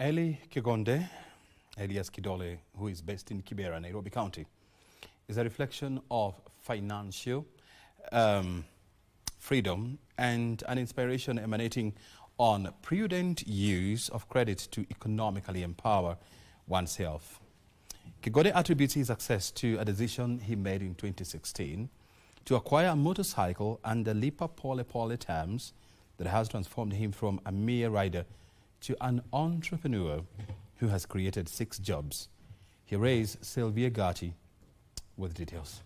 Elly Kogede, alias Kidole, who is based in Kibera, Nairobi County, is a reflection of financial freedom and an inspiration emanating on prudent use of credit to economically empower oneself. Kigode attributes his success to a decision he made in 2016 to acquire a motorcycle under lipa terms that has transformed him from a mere rider to an entrepreneur who has created 6 jobs. He raised Sylvia Gati with details.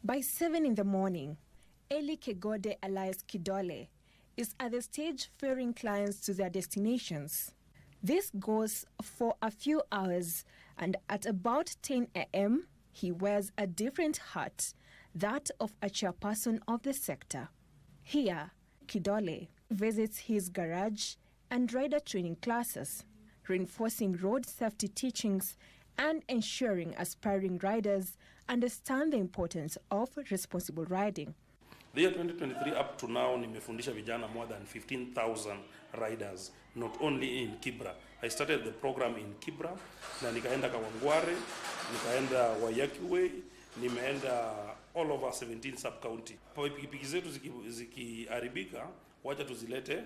By 7 in the morning, Elly Kogede alias Kidole is at the stage ferrying clients to their destinations. This goes for a few hours, and at about 10 a.m., he wears a different hat, that of a chairperson of the sector. Here, Kidole visits his garage and rider training classes, reinforcing road safety teachings and ensuring aspiring riders understand the importance of responsible riding. The year 2023 up to now, nimefundisha vijana more than 15,000 riders, not only in Kibera. I started the program in Kibera, na nikaenda Kawangware, nikaenda Wayakiwe, nimeenda all over 17 sub-county. Pikipiki zetu zikiharibika, wacha tuzilete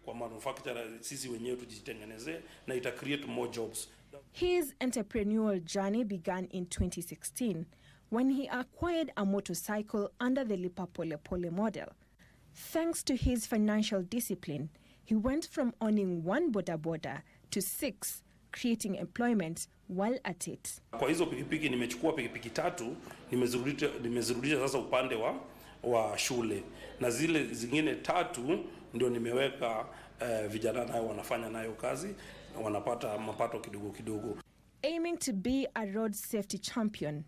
kwa manufacturer, sisi wenyewe tujitengeneze, na ita create more jobs. His entrepreneurial journey began in 2016 when he acquired a motorcycle under the lipa model. Thanks to his financial discipline, he went from owning 1 boda to 6, creating employment while at it. Kwa hizo pikipiki nimechukua pikipiki 3, nimezirudisha sasa upande wa shule, na zile zingine 3 ndio nimeweka vijana nayo wanafanya nayo kazi, wanapata mapato kidogo kidogo. Aiming to be a road safety champion,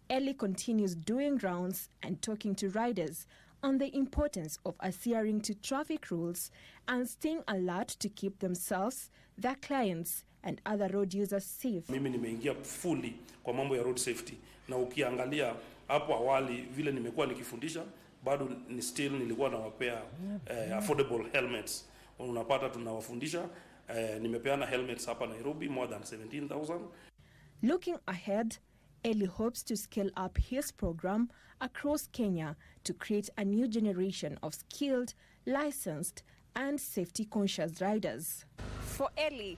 Elly continues doing rounds and talking to riders on the importance of adhering to traffic rules and staying alert to keep themselves, their clients, and other road users safe. Mimi nimeingia fully kwa mambo ya road safety, na ukiangalia hapo awali vile nimekuwa nikifundisha, bado ni still nilikuwa nawapea affordable helmets. Unapata tunawafundisha, nimepeana helmets hapa Nairobi more than 17,000. Looking ahead, Elly hopes to scale up his program across Kenya to create a new generation of skilled, licensed, and safety-conscious riders. For Elly,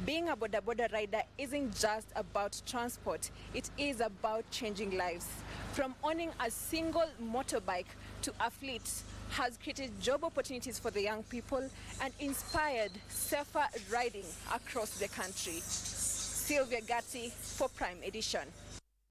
being a boda rider isn't just about transport, it is about changing lives. From owning a single motorbike to a fleet, has created job opportunities for the young people and inspired safer riding across the country. Sylvia Gati for Prime Edition.